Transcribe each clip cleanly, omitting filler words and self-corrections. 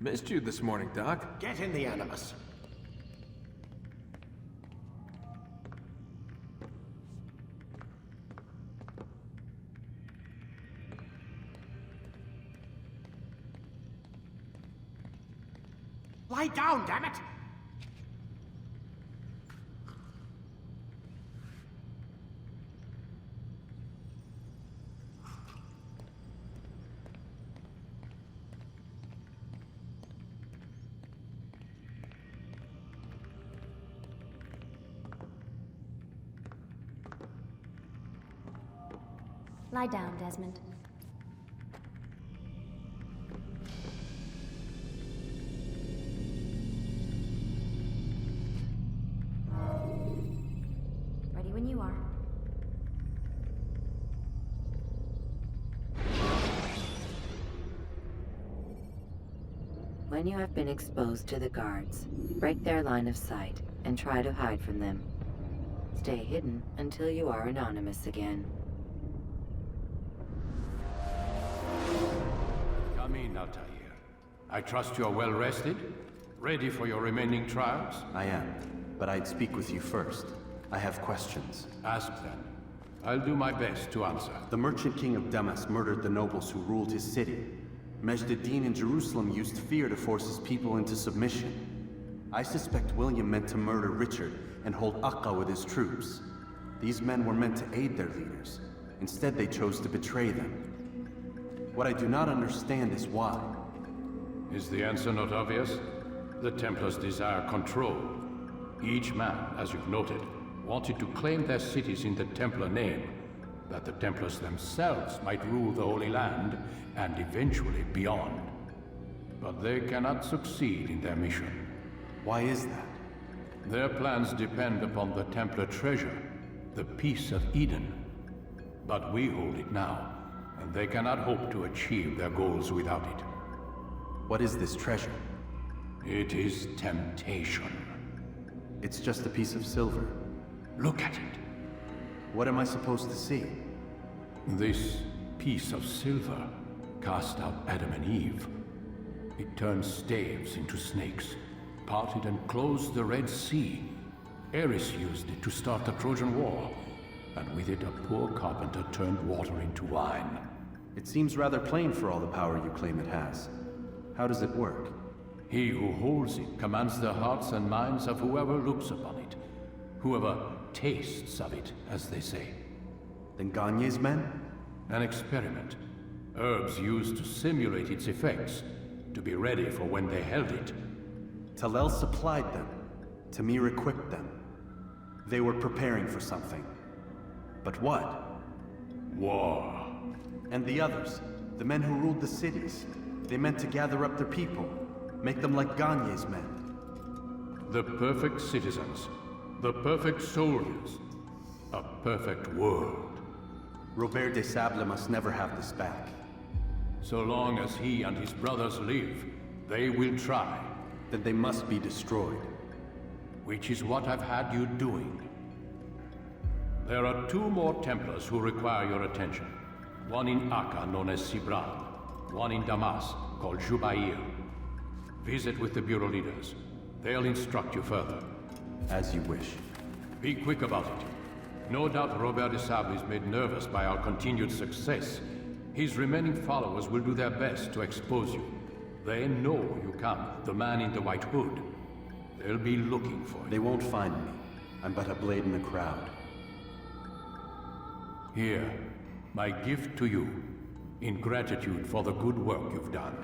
Missed you this morning, Doc. Get in the Animus. Lie down, damn it! Lie down, Desmond. Ready when you are. When you have been exposed to the guards, break their line of sight and try to hide from them. Stay hidden until you are anonymous again. Come in, Altair. I trust you are well rested? Ready for your remaining trials? I am, but I'd speak with you first. I have questions. Ask them. I'll do my best to answer. The Merchant King of Damas murdered the nobles who ruled his city. Majd-Addin in Jerusalem used fear to force his people into submission. I suspect William meant to murder Richard and hold Akka with his troops. These men were meant to aid their leaders. Instead, they chose to betray them. What I do not understand is why. Is the answer not obvious? The Templars desire control. Each man, as you've noted, wanted to claim their cities in the Templar name, that the Templars themselves might rule the Holy Land, and eventually beyond. But they cannot succeed in their mission. Why is that? Their plans depend upon the Templar treasure, the Peace of Eden. But we hold it now, and they cannot hope to achieve their goals without it. What is this treasure? It is temptation. It's just a piece of silver. Look at it. What am I supposed to see? This piece of silver cast out Adam and Eve. It turned staves into snakes, parted and closed the Red Sea. Ares used it to start the Trojan War, and with it a poor carpenter turned water into wine. It seems rather plain for all the power you claim it has. How does it work? He who holds it commands the hearts and minds of whoever looks upon it. Whoever tastes of it, as they say. Then Gagne's men? An experiment. Herbs used to simulate its effects, to be ready for when they held it. Talel supplied them. Tamir equipped them. They were preparing for something. But what? War. And the others, the men who ruled the cities, they meant to gather up their people, make them like Gagne's men. The perfect citizens, the perfect soldiers, a perfect world. Robert de Sable must never have this back. So long as he and his brothers live, they will try. Then they must be destroyed. Which is what I've had you doing. There are 2 more Templars who require your attention. One in Akka, known as Sibran. One in Damas, called Jubair. Visit with the Bureau leaders. They'll instruct you further. As you wish. Be quick about it. No doubt Robert de Sable is made nervous by our continued success. His remaining followers will do their best to expose you. They know you come, the man in the white hood. They'll be looking for you. They won't find me. I'm but a blade in the crowd. Here, my gift to you, in gratitude for the good work you've done.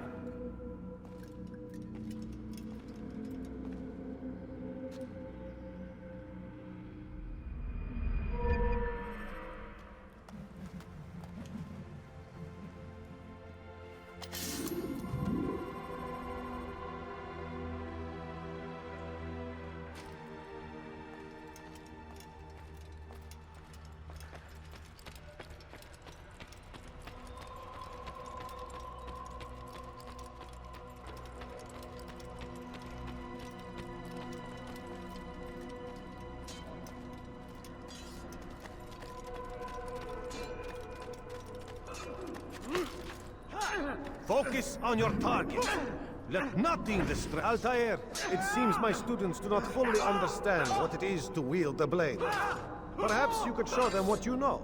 Focus on your target. Let nothing distract. Altair, it seems my students do not fully understand what it is to wield the blade. Perhaps you could show them what you know.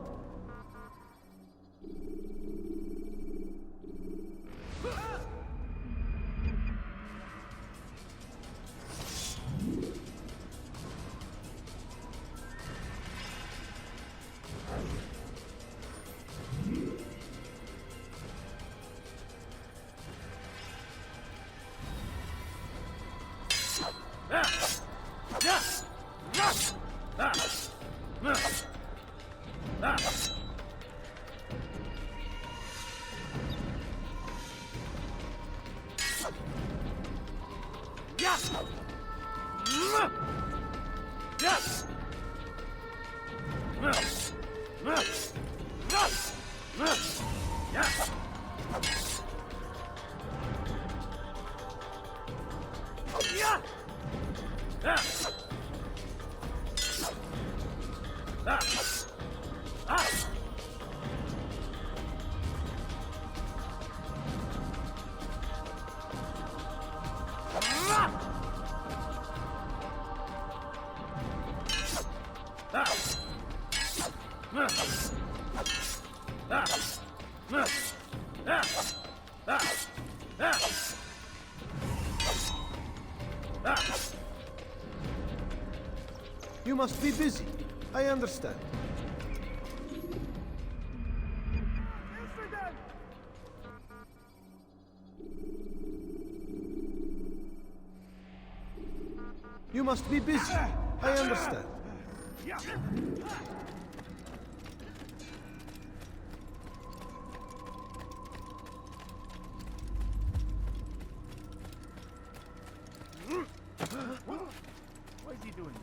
You must be busy. I understand. You must be busy. I understand. What is he doing?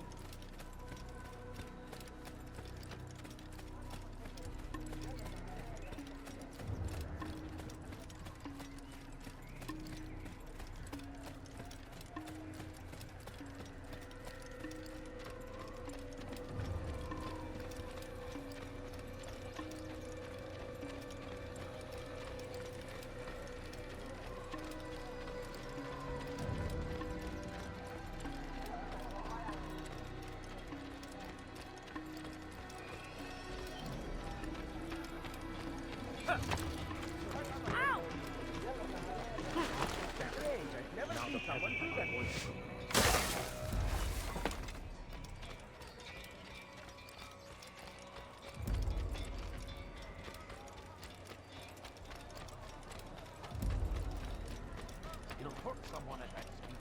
It'll hurt someone at that speed.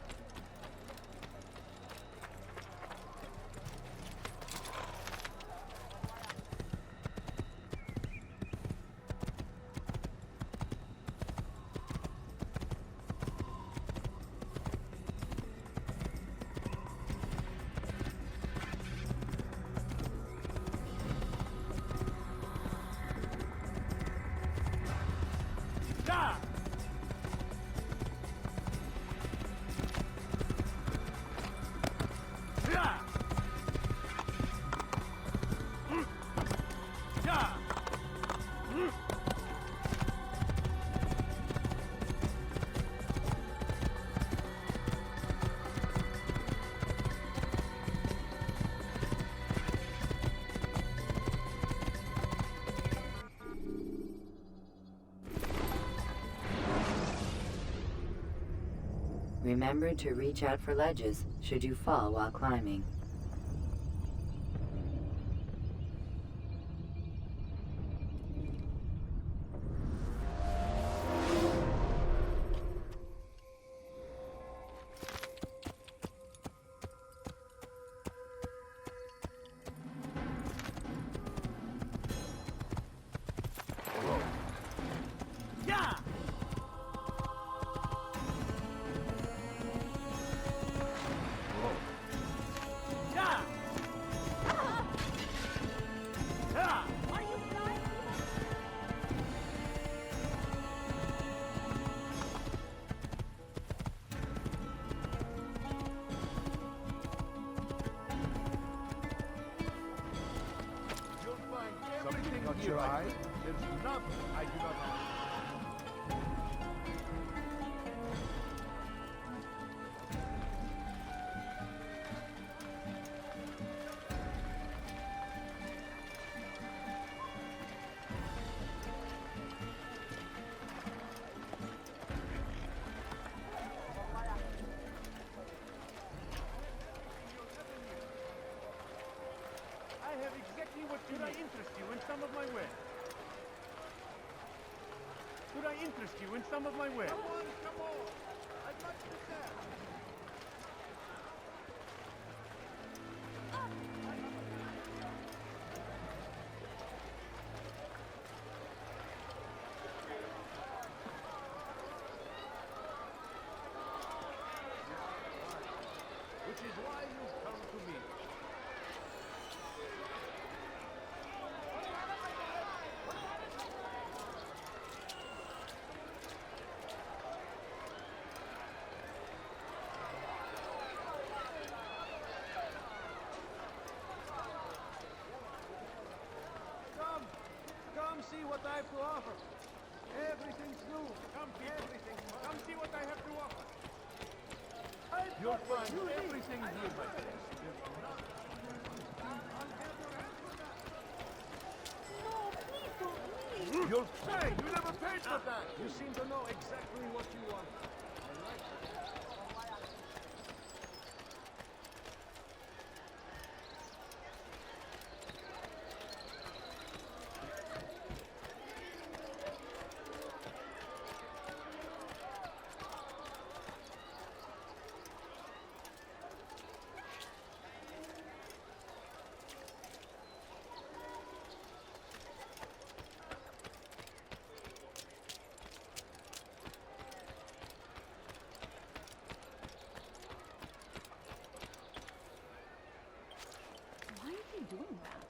Remember to reach out for ledges should you fall while climbing. Something on your eye? There's nothing I do not Could I interest you in some of my wares? Could I interest you in some of my wares? Come on! I'd like to sell. Which is why you've come to me. Come see what I have to offer. Everything's new. Come, people. Everything. Come see what I have to offer. You'll find everything here, my friend. You'll pay! You never paid for that! You seem to know exactly what you want. Why are they doing that?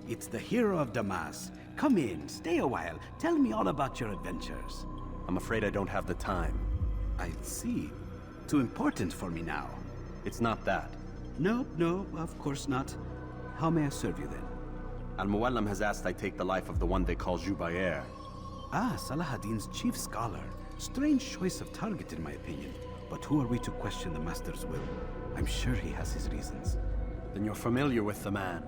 It's the hero of Damas. Come in, stay a while. Tell me all about your adventures. I'm afraid I don't have the time. I see. Too important for me now. It's not that. No, of course not. How may I serve you then? Al-Muallim has asked I take the life of the one they call Jubair. Ah, Salahuddin's chief scholar. Strange choice of target in my opinion. But who are we to question the Master's will? I'm sure he has his reasons. Then you're familiar with the man.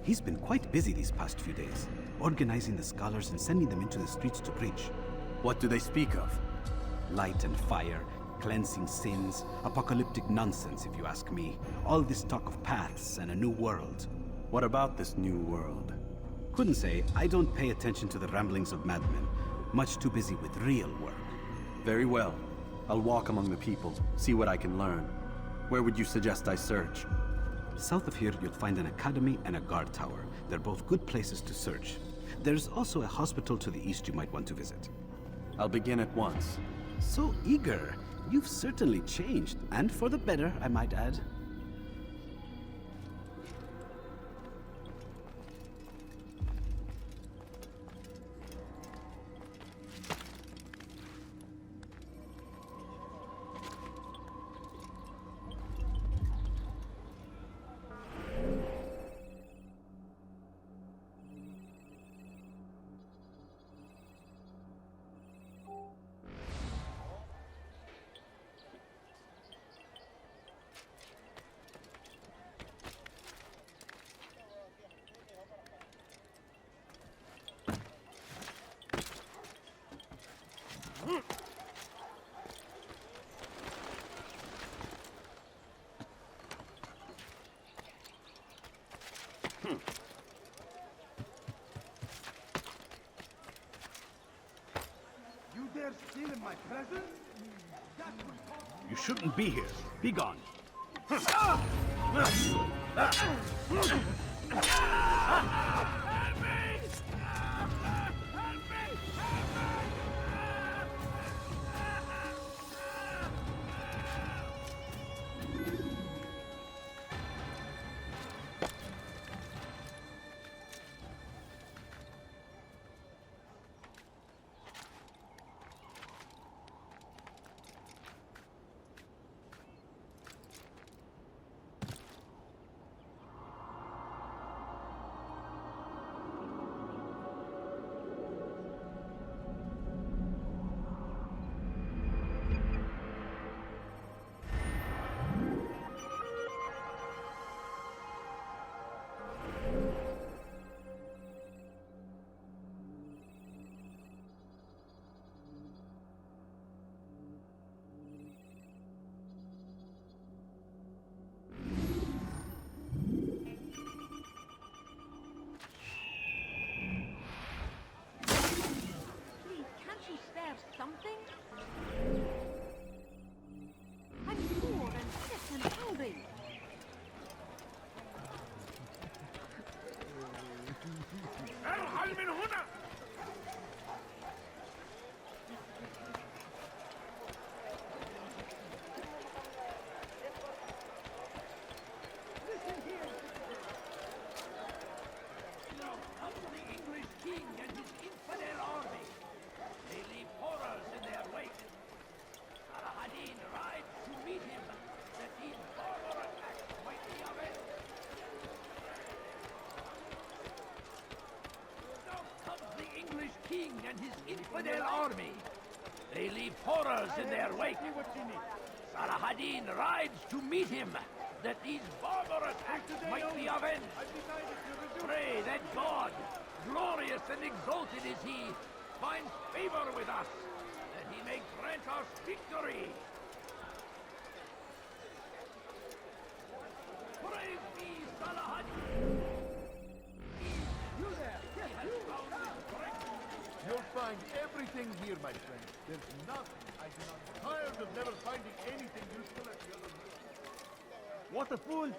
He's been quite busy these past few days, organizing the scholars and sending them into the streets to preach. What do they speak of? Light and fire, cleansing sins, apocalyptic nonsense if you ask me. All this talk of paths and a new world. What about this new world? Couldn't say. I don't pay attention to the ramblings of madmen. Much too busy with real work. Very well. I'll walk among the people, see what I can learn. Where would you suggest I search? South of here, you'll find an academy and a guard tower. They're both good places to search. There's also a hospital to the east you might want to visit. I'll begin at once. So eager. You've certainly changed, and for the better, I might add. You dare steal in my presence? You shouldn't be here. Be gone. something? I'm poor and sick and hungry. ارحل من هنا! Now come the English king and his infidel army. They leave horrors in their wake. Saladin rides to meet him, that these barbarous acts might be avenged. Now comes the English king and his infidel army. They leave horrors in their wake. Saladin rides to meet him, that these barbarous acts might be avenged. Pray that God, glorious and exalted is he, finds favor with us, that he may grant us victory. Praise be Saladin! You there! He has found his strength. You'll find everything here, my friend. There's nothing I do not. Tired of never finding anything useful at the other end. What a fool!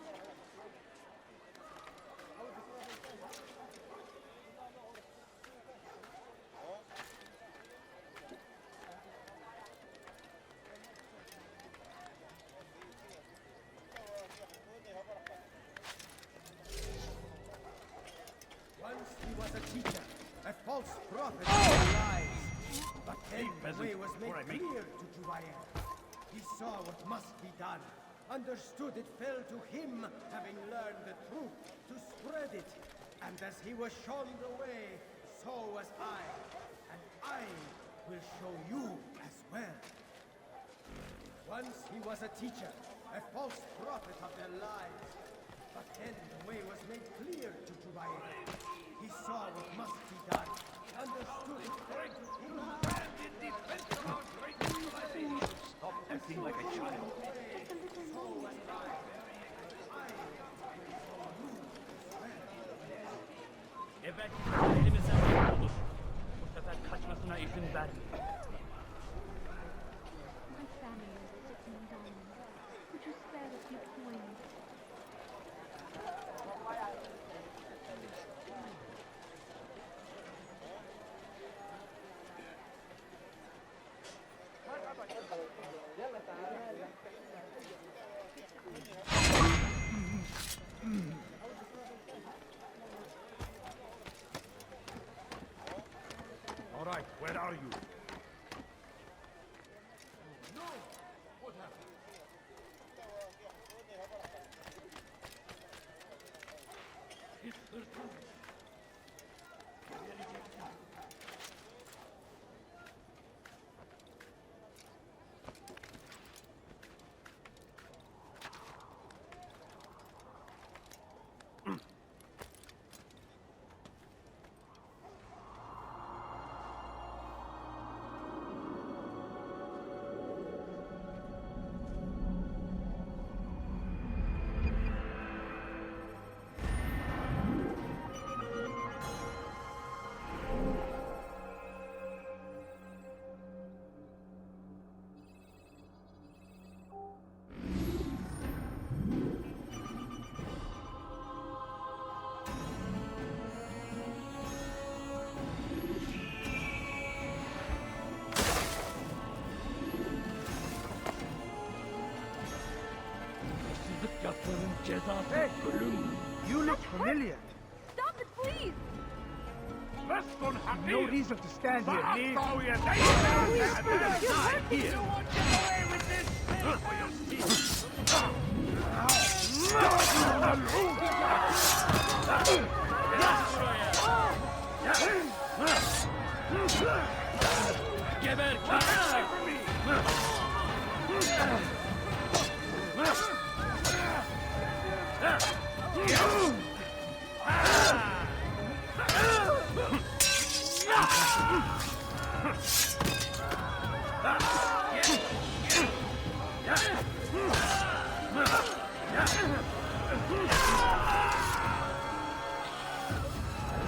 Once he was a teacher, a false prophet of lies. But then the way was made clear to Jubair. He saw what must be done, understood it fell to him, having learned the truth, to spread it. And as he was shown the way, so was I. And I will show you as well. Once he was a teacher, a false prophet of their lies. But then the way was made clear to Jubair. He saw what must be done, understood it fell to him. Stop acting like a child. Evet, elimizden bir olur. Bu sefer kaçmasına izin vermeyin. My family is sick and dying. Would you spare a few coins? All right, where are you? Yaptığın cezası ölüm. You look familiar. Stop it, please! Restun No reason to stand here. Leave. You hurt me! Here. Get away with this! For your Geber kaçak!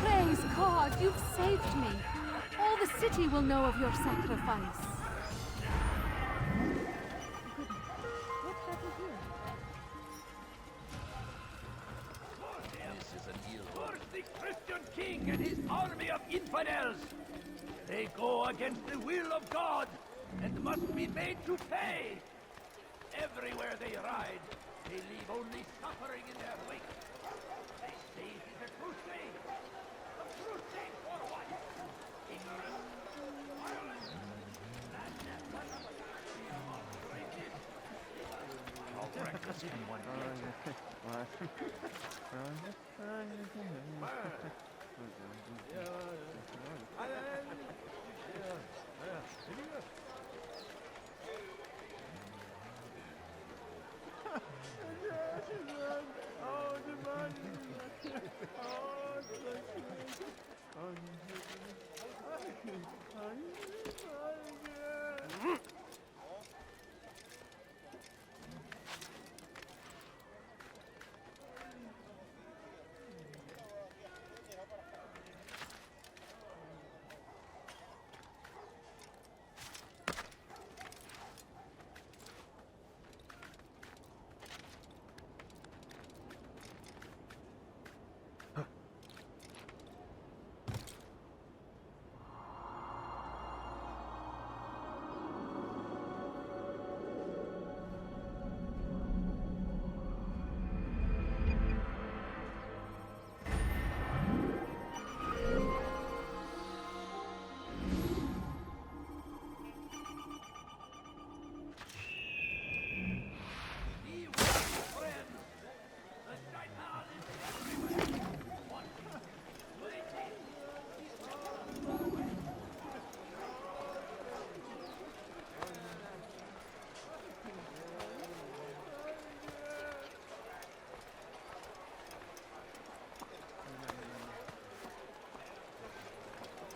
Praise God, you've saved me. All the city will know of your sacrifice. What's happened here? This is an ill. Towards the Christian king and his army of infidels. They go against the will of God and must be made to pay. Everywhere they ride, they leave only suffering in their wake. They say it is a crusade. A crusade for what? Ignorance, violence, madness, operated. All reckless anyone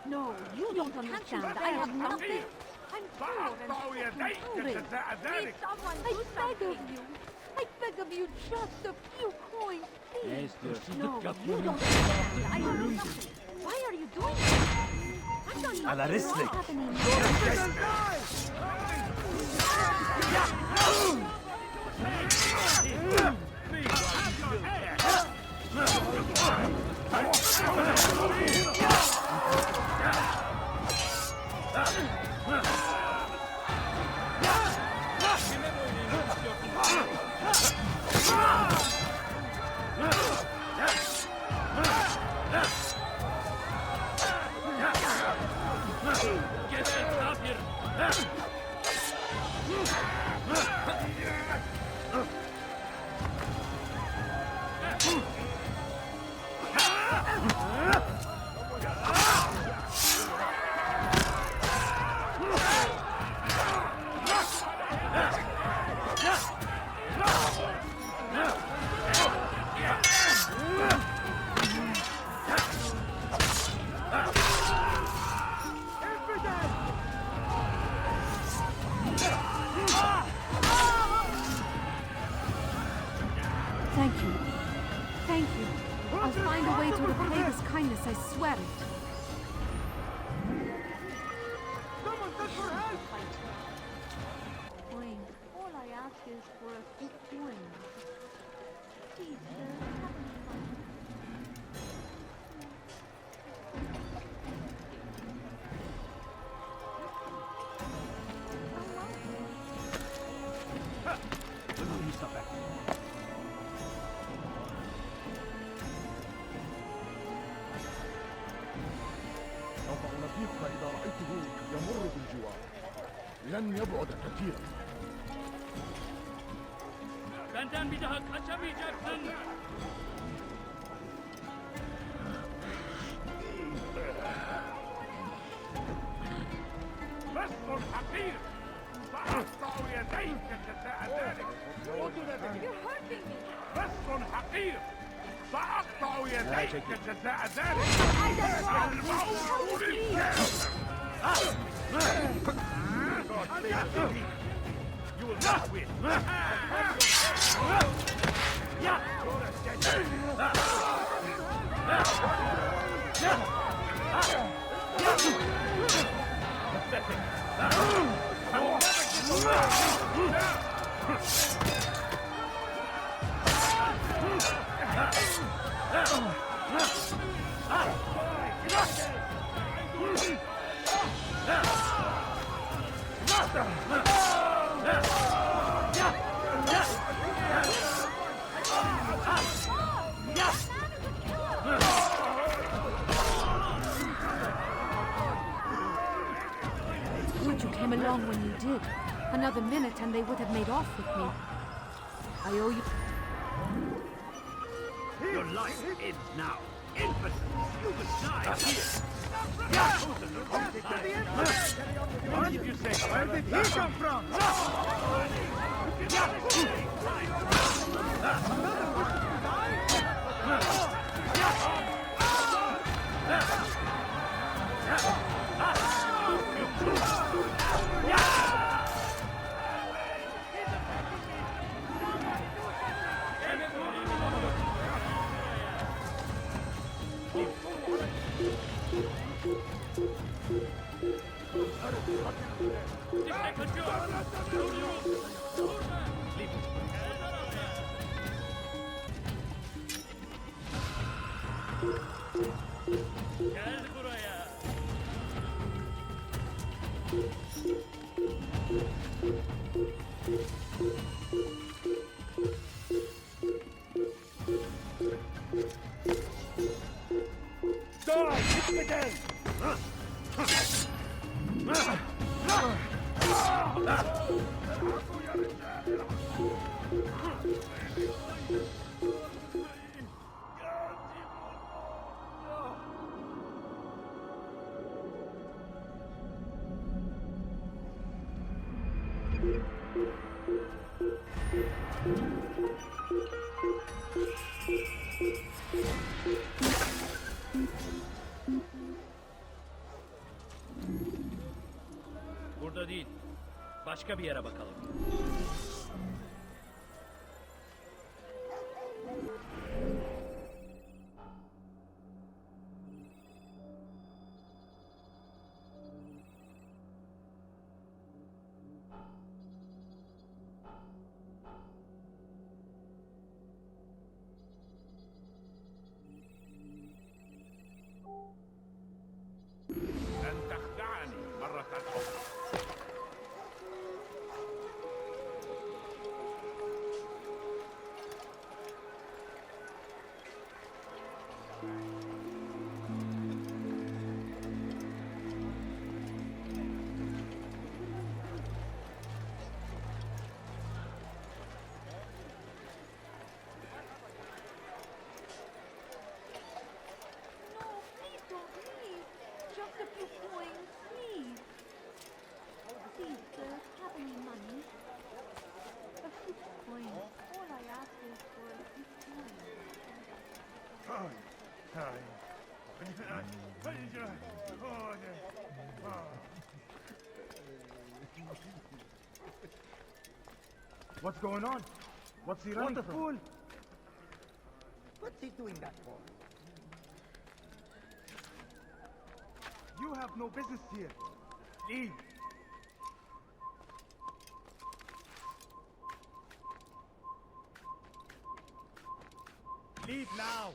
No, you don't understand. I have nothing. I'm poor and Please, someone do something. I beg of you, just a few coins, please. No, you don't understand. I have nothing. Why are you doing this? I've done nothing wrong happening. Thank you. Thank you. I'll find a way to repay this kindness, I swear it. Someone send for help! Fine. All I ask is for a few coins. Please, sir, have me find. سوف أنبهك إذا رأيته يمر بالجوار. لن يبعد كثيرا. Benden bir daha kaçamayacaksın. بس حقير. سأقطع يديك جزاء ذلك. You're hurting me! بس حقير. سأقطع يديك جزاء ذلك. الموت للكافر. You will not win. Good you came along when you did. Another minute and they would have made off with me. I owe you... Your life ends now. Infant, you must die here. What did you say? Where did he come from? Burada değil. Başka bir yere bakalım. لن تخدعني مرة أخرى. No, please don't leave. Just a few coins, please. Please, sir, have any money? A few coins. All I ask is for a few coins. What's going on? What's he running from? Fool! What's he doing that for? You have no business here. Leave. Leave now.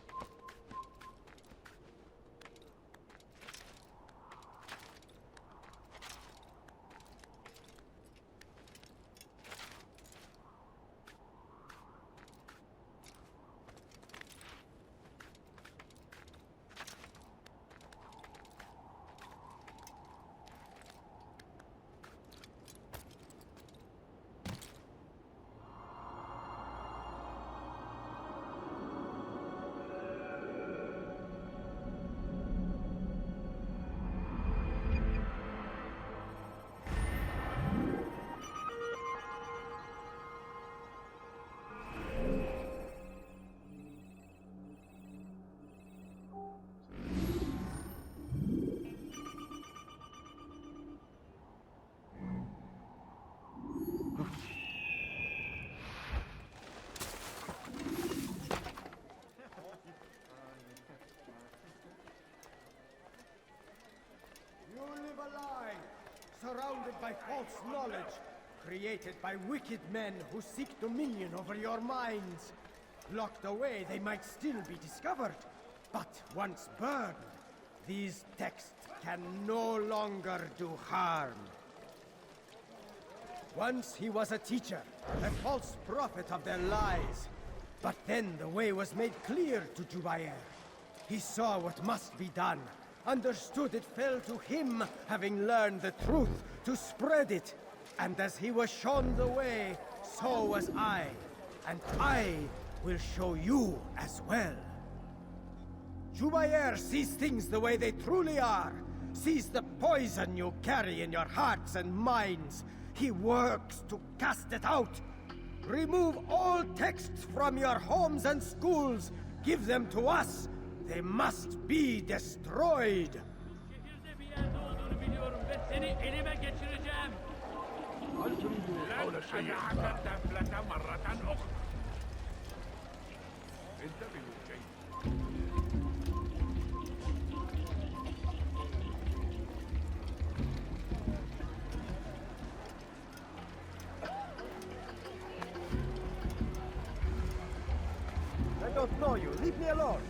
by false knowledge, created by wicked men who seek dominion over your minds. Locked away, they might still be discovered, but once burned, these texts can no longer do harm. Once he was a teacher, a false prophet of their lies. But then the way was made clear to Jubair. He saw what must be done, understood it fell to him, having learned the truth, to spread it. And as he was shown the way, so was I. And I will show you as well. Jubair sees things the way they truly are, sees the poison you carry in your hearts and minds. He works to cast it out. Remove all texts from your homes and schools. Give them to us. They must be destroyed. Şehirde bir yerde olduğunu biliyorum ve seni elime geçireceğim. لن أدعك الدبلة مرة أخرى. انتبهوا جيدا. I don't know you. Leave me alone.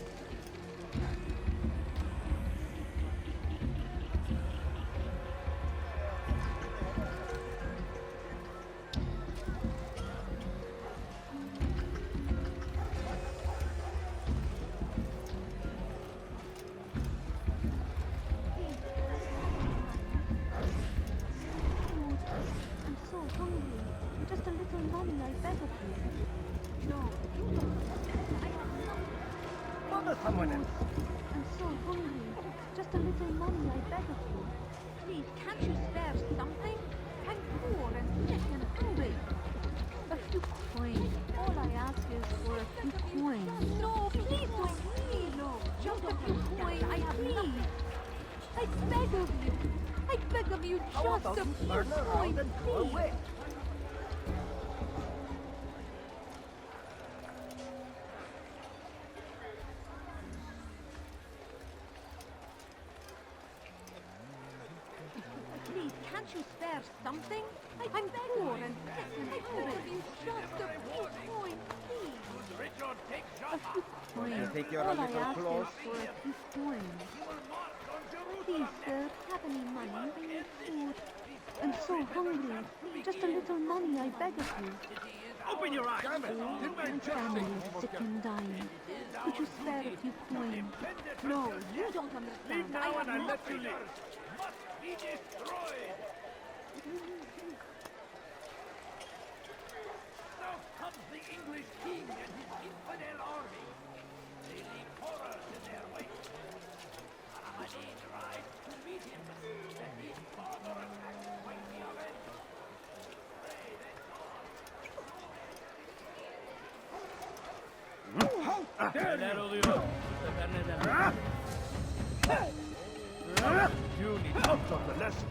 I'm so hungry. Just a little money, I beg of you. No, you don't. I have nothing. Bother someone else. I'm so hungry. Just a little money, I beg of you. Please, can't you spare something? I'm poor and sick and hungry. A few coins. All I ask is for a few coins. No, please don't leave. No, just a few coins. I have nothing. I beg of you. I beg of you, just a few coins, please. Please, can't you spare something? I'm poor and sick and hungry. Just a few coins, please. Richard, take A Jaffa. few coins. think you're a All I little ask close. is for a few coins. You will march on Jerusalem. Please, sir, have any money? I need food. I'm so hungry. Just a little money, I beg of you. Open your eyes. Damn it! Oh, Didn't I my just say family you is were sick getting- and dying. Could you spare a few coins? No, you don't understand. Leave now and I let you nothing. live. Must be destroyed. Now comes the English king and his infidel army. They leave horrors in their wake. Saladin rides to meet him, that his father attacks might be avenged. Pray that Neler oluyor? Bu sefer neden? You need to talk a lesson.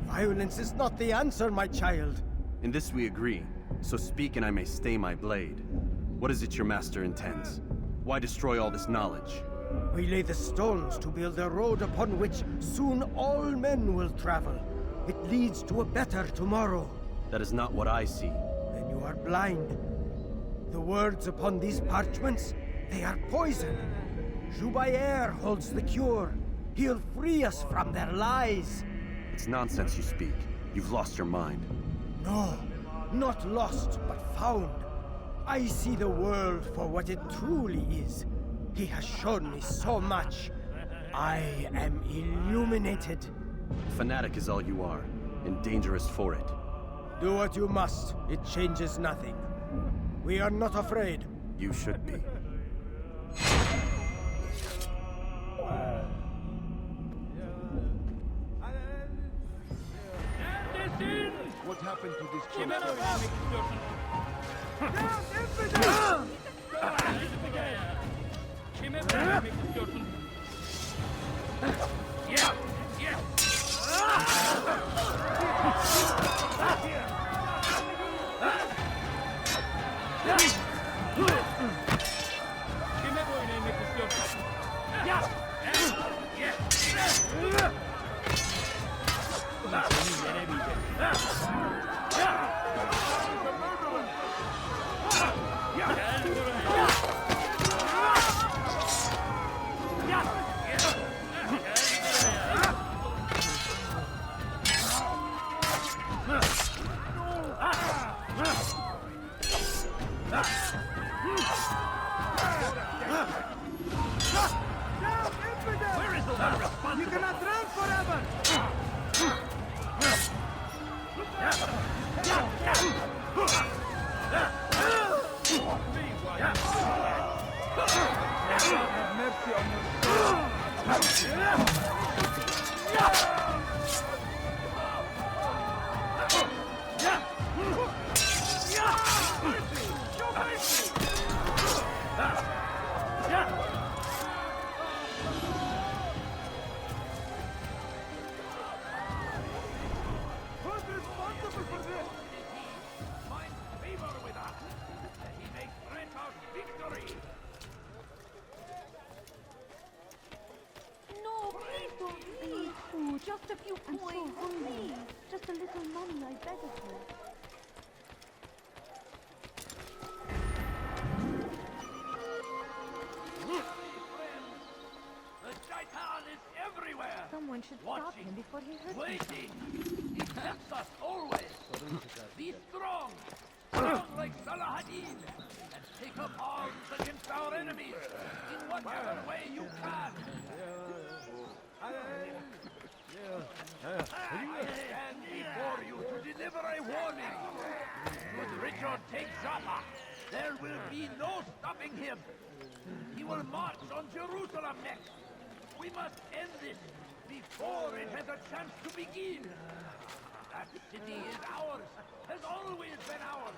Violence is not the answer, my child. In this we agree, so speak and I may stay my blade. What is it your master intends? Why destroy all this knowledge? We lay the stones to build a road upon which soon all men will travel. It leads to a better tomorrow. That is not what I see. Then you are blind. The words upon these parchments, they are poison. Jubair holds the cure. He'll free us from their lies. It's nonsense you speak. You've lost your mind. No, not lost, but found. I see the world for what it truly is. He has shown me so much. I am illuminated. Fanatic is all you are, and dangerous for it. Do what you must. It changes nothing. We are not afraid. You should be. Neredesin? What happened to this Kime church? laf vermek istiyorsun? Kime vermek istiyorsun? Ya! Ya! Kime boyun eğmek istiyorsun? Ya! You cannot run forever! Have mercy on your Who's responsible for this? Find favor with us, that he may grant us victory. No, please don't leave. Oh, just a few coins, please. Just a little money, I beg of you. The Shaitan is everywhere. Someone should stop Watching, him before he hurts waiting. He tempts us always. Be strong. Strong like Salahadin. And take up arms against our enemies. In whatever way you can. I stand before you to deliver a warning. Should Richard take Jaffa, there will be no stopping him. He will march on Jerusalem next. We must end this before it has a chance to begin. That city is ours, has always been ours.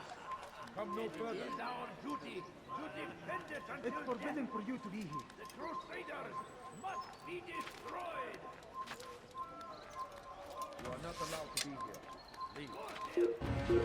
Come no further. It is our duty to defend it until It's forbidden death. for you to be here. The Crusaders must be destroyed. You are not allowed to be here. Leave.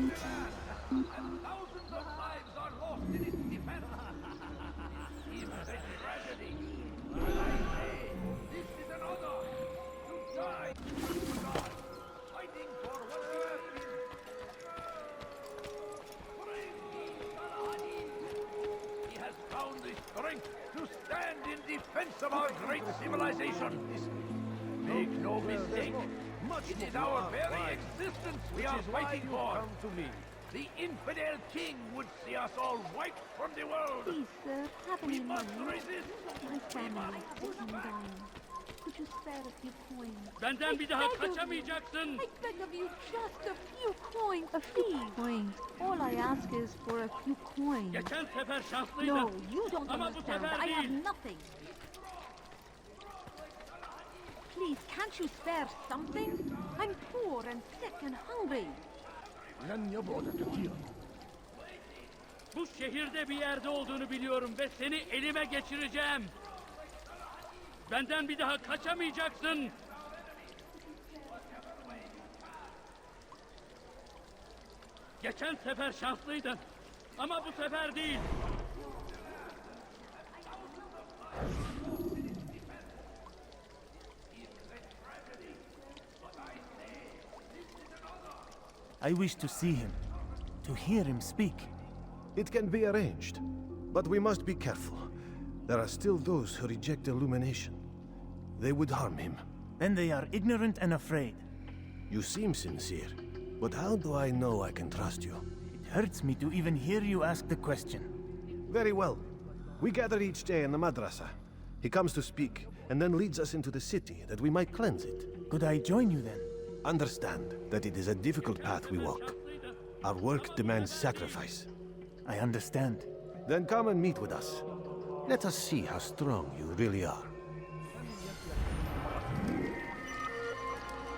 And thousands of lives are lost in its defense. Even a tragedy. But I say, this is an honor to die for God, fighting for what we have been. Praise King Saladin. He has found the strength to stand in defense of our great civilization. Make no mistake, it is our very existence we are fighting for. Come to me. The infidel king would see us all wiped from the world. Please, sir, have We any must money. resist. My family is sick and dying. Could you spare a few coins? Benden bir daha I beg of you. kaçamayacaksın. I beg of you, just a few coins. A few coins. All I ask is for a few coins. Geçen sefer şanslıydın. No, you don't Ama bu understand. sefer I have değil. nothing. Please, can't you spare something? I'm poor and sick and hungry. Bu şehirde bir yerde olduğunu biliyorum ve seni elime geçireceğim. Benden bir daha kaçamayacaksın. Geçen sefer şanslıydın. Ama bu sefer değil. I wish to see him, to hear him speak. It can be arranged, but we must be careful. There are still those who reject illumination. They would harm him. Then they are ignorant and afraid. You seem sincere, but how do I know I can trust you? It hurts me to even hear you ask the question. Very well. We gather each day in the madrasa. He comes to speak, and then leads us into the city that we might cleanse it. Could I join you then? Understand that it is a difficult path we walk. Our work demands sacrifice. I understand. Then come and meet with us. Let us see how strong you really are.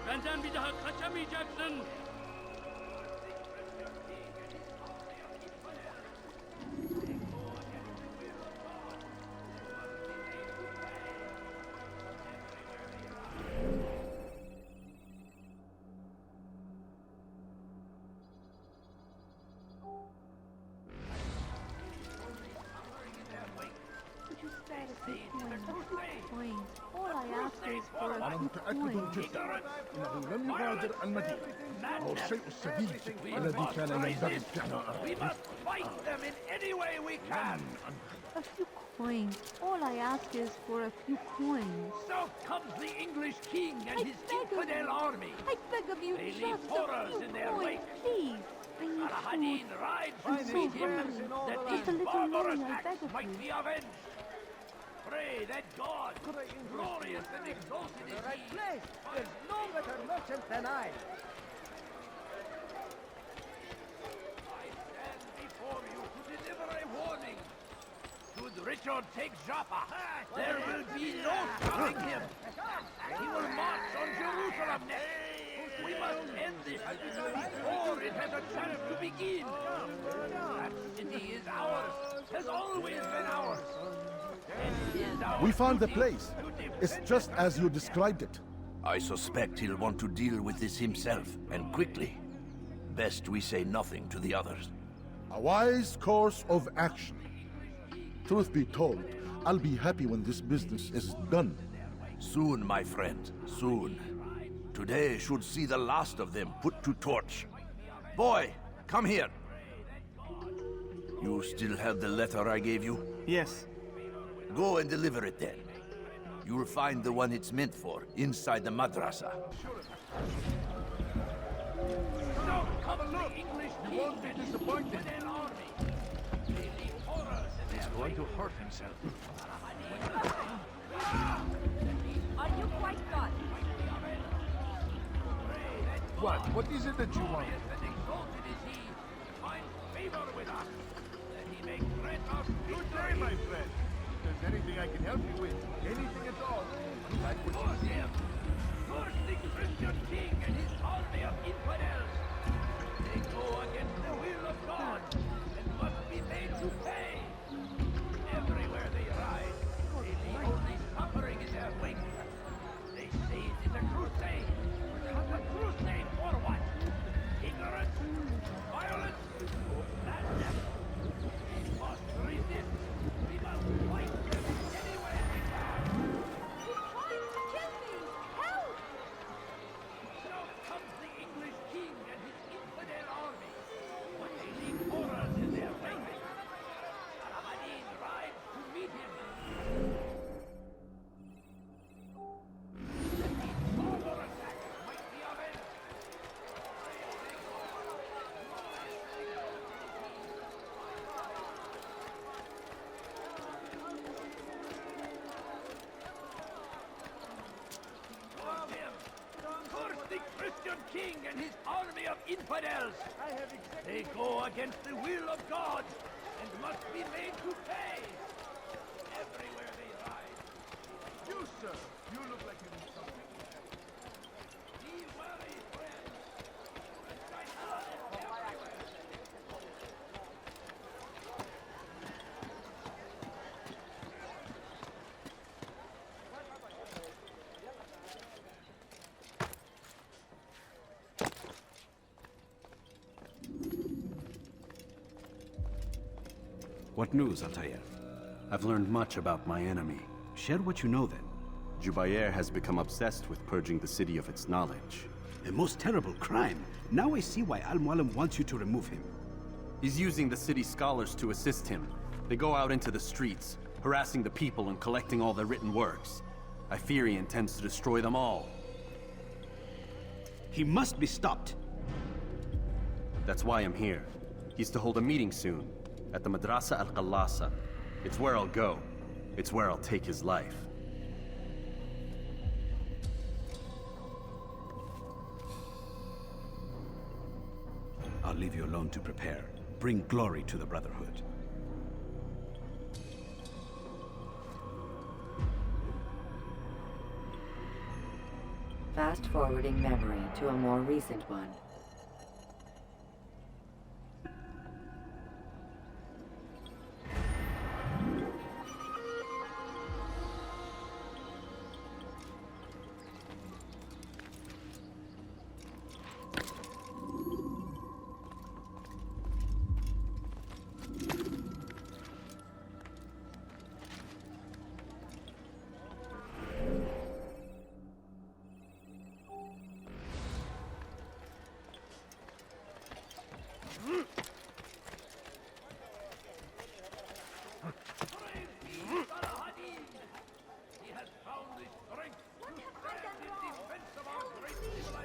Benden bir daha kaçamayacaksın. Would you spare a few coins? All I ask is for a أنا few متأكد coins. جدا أنه لم يغادر المدينة. هو الشيء السبيل الذي كان ينبغي فعله. We must fight them in any way we can. A few coins. All I ask is for a few coins. So comes the English king and his beg of infidel you. army. I beg of you, They leave just a horrors few in their coins, wake. please. I need Saladin food. rides I'm to so meet him hungry. that Just these a little barbarous money, I beg acts of might you. be avenged. Pray that God, glorious and exalted is Right he, place. There's no better merchant than I. I stand before you to deliver a warning. Should Richard take Joppa, there will be no stopping him. He will march on Jerusalem next. We must end this before it has a chance to begin. That city is ours, has always been ours. It is our We found the duty place. to defend It's just as you described it. I suspect he'll want to deal with this himself, and quickly. Best we say nothing to the others. A wise course of action. Truth be told, I'll be happy when this business is done. Soon, my friend, soon. Today should see the last of them put to torch. Boy, come here. You still have the letter I gave you? Yes. Go and deliver it then. You'll find the one it's meant for inside the madrasa. So comes the English king and his infidel army. They leave horrors in their Going to hurt himself. Are you quite done? What? What is it that you want? and exalted is he, finds favor with us, that he may grant us Good day, my friend. If there's anything I can help you with, anything at all, like what you see. him. First the Christian king and his army of infidels. They go against the will of God and must be made to pay. Everywhere they ride, they leave only suffering in their wake. They say it is a crusade. A crusade for what? Ignorance? Violence? Madness? We must resist. We must fight them any way we can. You're trying to kill me! Help! So comes the English king and his infidel army. But they leave horrors in their wake. Saladin rides to meet him. That these barbarous acts might be avenged. Love him. Curse the Christian king and his army of infidels. They go against the will of God and must be made to pay. Everywhere they ride. You, sir, you look like you need something. Be wary, friend. What news, Altair? I've learned much about my enemy. Share what you know then. Jubair has become obsessed with purging the city of its knowledge. A most terrible crime. Now I see why Al-Mualim wants you to remove him. He's using the city scholars to assist him. They go out into the streets, harassing the people and collecting all their written works. I fear he intends to destroy them all. He must be stopped. That's why I'm here. He's to hold a meeting soon, at the Madrasa Al-Qallasa. It's where I'll go. It's where I'll take his life. I'll leave you alone to prepare. Bring glory to the Brotherhood. Fast-forwarding memory to a more recent one.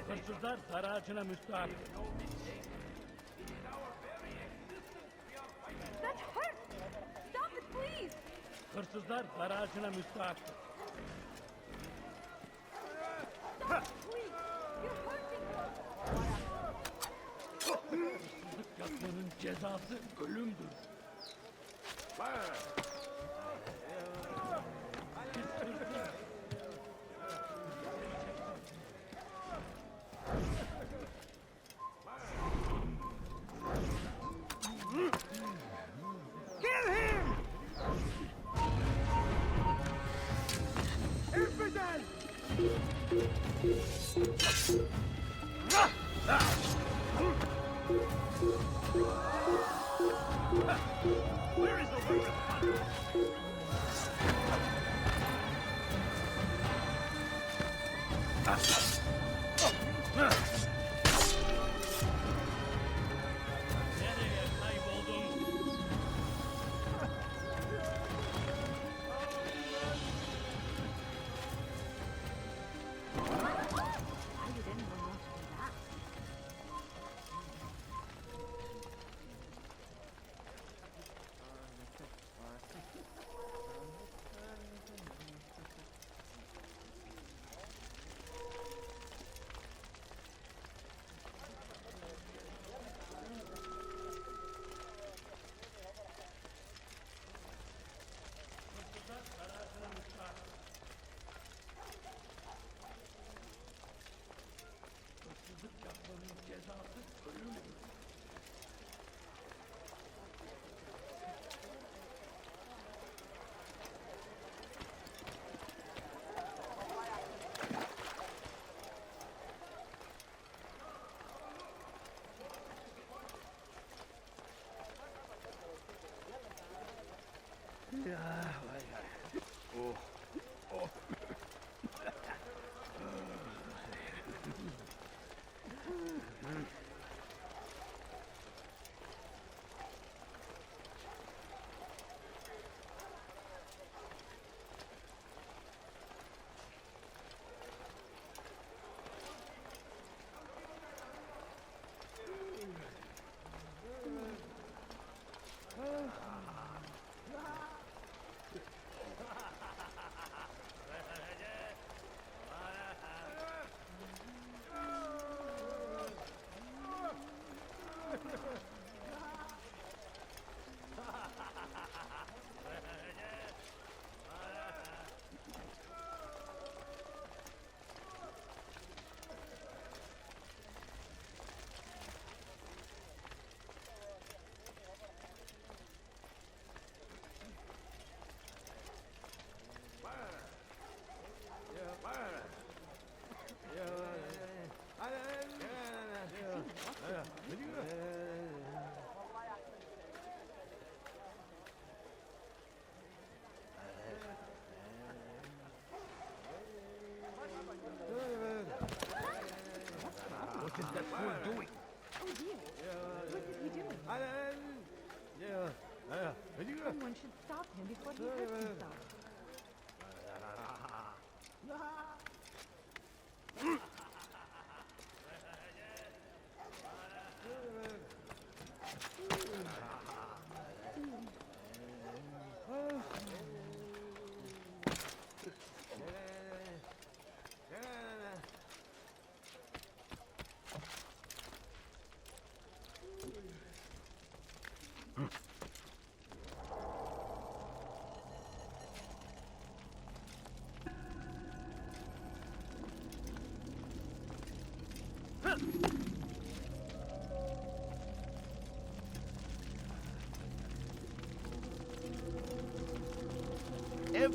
Hırsızlar dar ağacına müstahak. That hurts! Stop it, please! Hırsızlar dar ağacına müstahak. Stop it, please! You're hurting me! Hırsızlık yapmanın cezası ölümdür. Kill him! Infidel! Where is the word of Nereye kayboldun? How did anyone want to do that? Hırsızlık yapmanın cezası ölümdür. What is that fool doing? Oh dear. What is he doing? Someone should stop him before he hurts himself.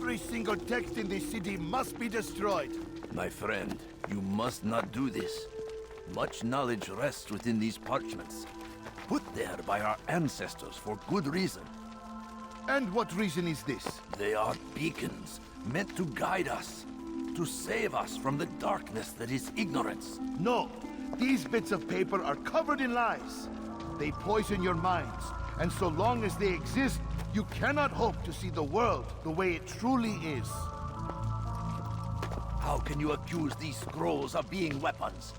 Every single text in this city must be destroyed. My friend, you must not do this. Much knowledge rests within these parchments, put there by our ancestors for good reason. And what reason is this? They are beacons, meant to guide us, to save us from the darkness that is ignorance. No, these bits of paper are covered in lies. They poison your minds, and so long as they exist, you cannot hope to see the world the way it truly is. How can you accuse these scrolls of being weapons?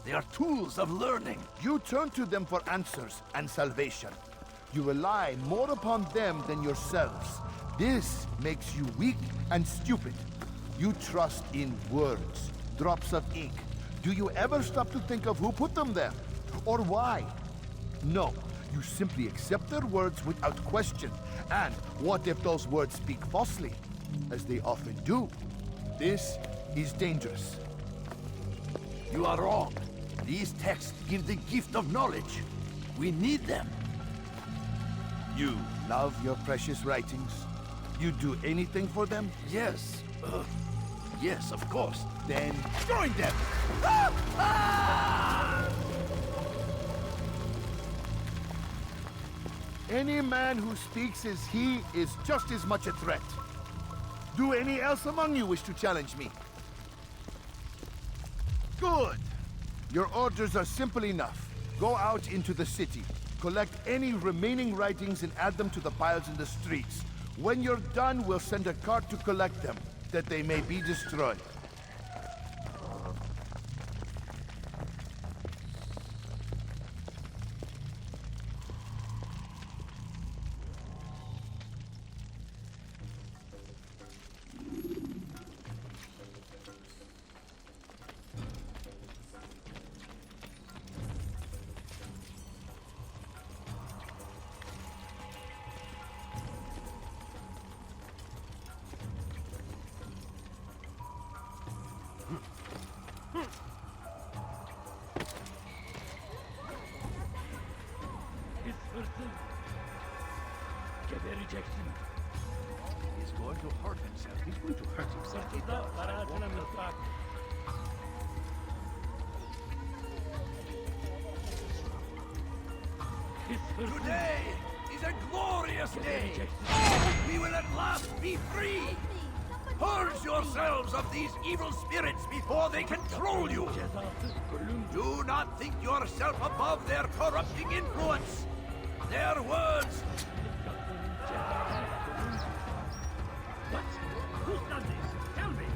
They are tools of learning. You turn to them for answers and salvation. You rely more upon them than yourselves. This makes you weak and stupid. You trust in words, drops of ink. Do you ever stop to think of who put them there? Or why? No, you simply accept their words without question. And what if those words speak falsely? As they often do. This is dangerous. You are wrong. These texts give the gift of knowledge. We need them. You love your precious writings? You'd do anything for them? Yes. Yes, of course. Then join them! Any man who speaks as he is just as much a threat. Do any else among you wish to challenge me? Good. Your orders are simple enough. Go out into the city. Collect any remaining writings and add them to the piles in the streets. When you're done, we'll send a cart to collect them, that they may be destroyed. Gebereceksin. He's going to hurt himself. He's going to hurt himself. Sırtında baratına mutfak. Today is a glorious day. We will at last be free. Purge yourselves of these evil spirits before they control you. Do not think yourself above their corrupting influence. Their words. What? Who's done this? Tell me.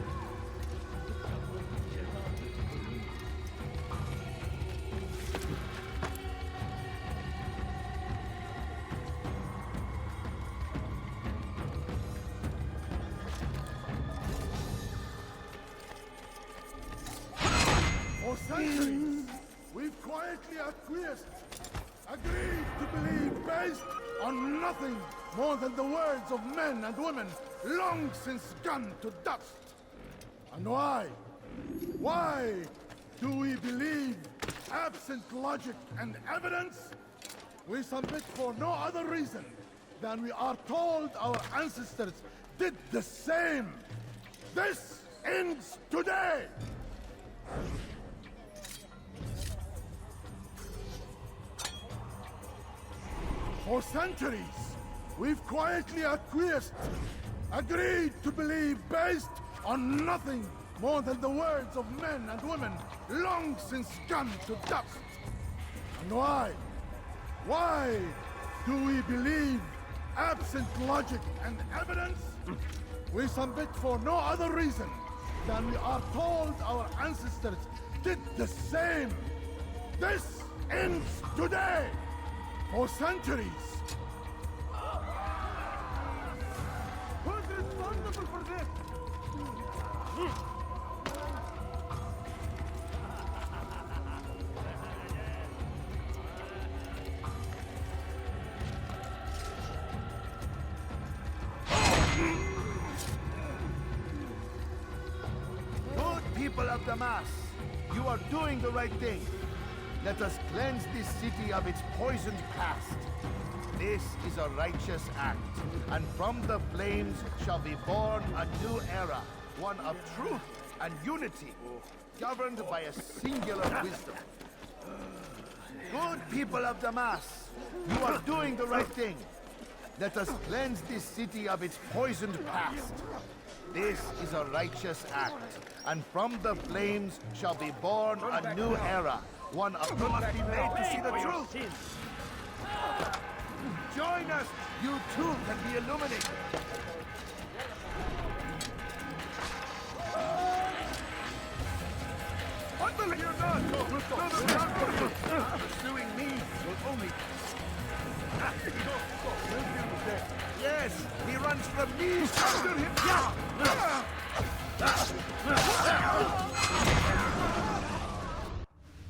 For centuries, we've quietly acquiesced, agreed to believe based on nothing more than the words of men and women long since gone to dust. And why? Why do we believe absent logic and evidence? We submit for no other reason than we are told our ancestors did the same. This ends today! For centuries, we've quietly acquiesced, agreed to believe based on nothing more than the words of men and women long since gone to dust. And why? Why do we believe absent logic and evidence? We submit for no other reason than we are told our ancestors did the same. This ends today! For centuries! Who's responsible for this? Good people of Damas, you are doing the right thing. Let us cleanse this city of its poisoned past. This is a righteous act, and from the flames shall be born a new era, one of truth and unity, governed by a singular wisdom. Good people of Damas, you are doing the right thing. Let us cleanse this city of its poisoned past. This is a righteous act, and from the flames shall be born a new era, one of you must be made to see the truth. Join us, you too can be illuminated. What will you not? Pursuing me will only... Yes, he runs from me. After him.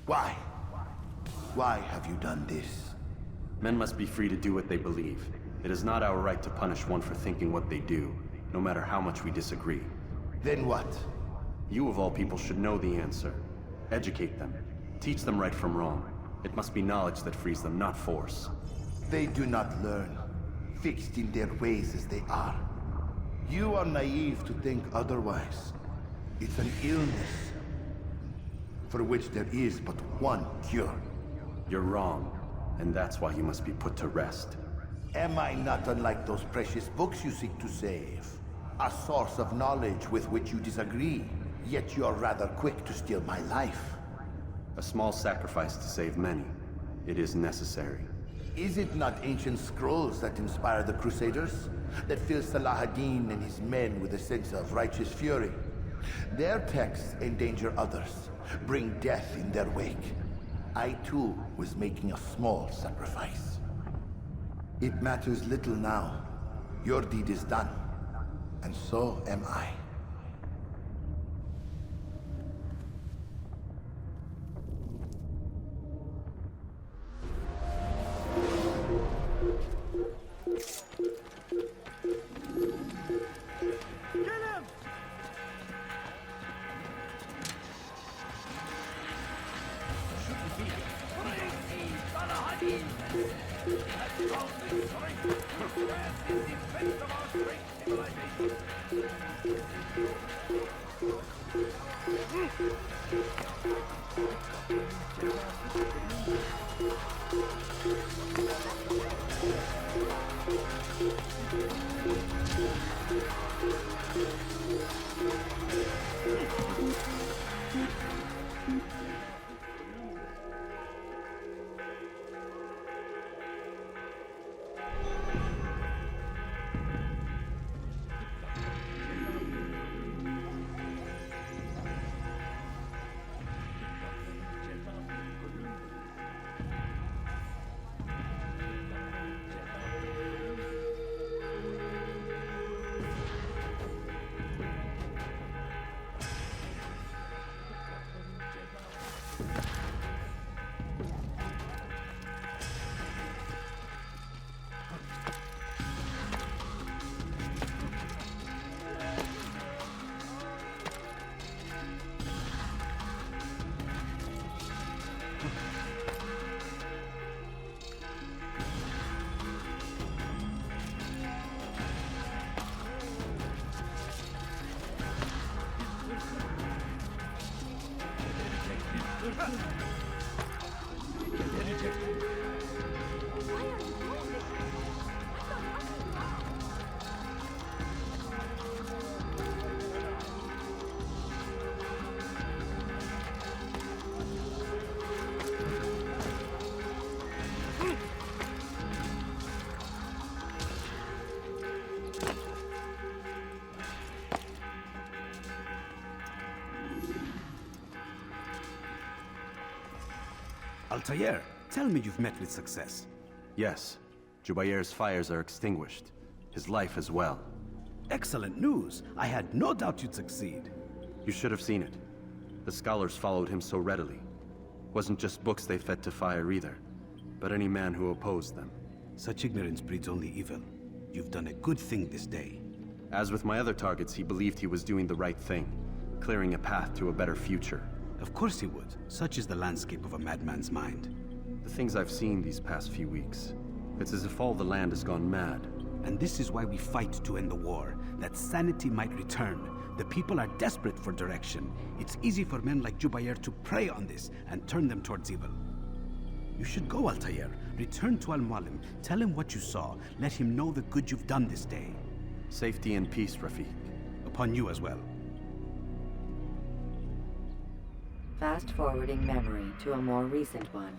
Why? Why have you done this? Men must be free to do what they believe. It is not our right to punish one for thinking what they do, no matter how much we disagree. Then what? You of all people should know the answer. Educate them. Teach them right from wrong. It must be knowledge that frees them, not force. They do not learn, fixed in their ways as they are. You are naive to think otherwise. It's an illness for which there is but one cure. You're wrong, and that's why you must be put to rest. Am I not unlike those precious books you seek to save? A source of knowledge with which you disagree, yet you are rather quick to steal my life. A small sacrifice to save many. It is necessary. Is it not ancient scrolls that inspire the Crusaders? That fill Salah ad-Din and his men with a sense of righteous fury? Their texts endanger others, bring death in their wake. I too was making a small sacrifice. It matters little now. Your deed is done, and so am I. Altair, tell me you've met with success. Yes. Jubayr's fires are extinguished. His life as well. Excellent news. I had no doubt you'd succeed. You should have seen it. The scholars followed him so readily. Wasn't just books they fed to fire either, but any man who opposed them. Such ignorance breeds only evil. You've done a good thing this day. As with my other targets, he believed he was doing the right thing, clearing a path to a better future. Of course he would. Such is the landscape of a madman's mind. The things I've seen these past few weeks, it's as if all the land has gone mad. And this is why we fight to end the war, that sanity might return. The people are desperate for direction. It's easy for men like Jubair to prey on this and turn them towards evil. You should go, Altair. Return to Al-Mualim. Tell him what you saw. Let him know the good you've done this day. Safety and peace, Rafiq. Upon you as well. Fast-forwarding memory to a more recent one.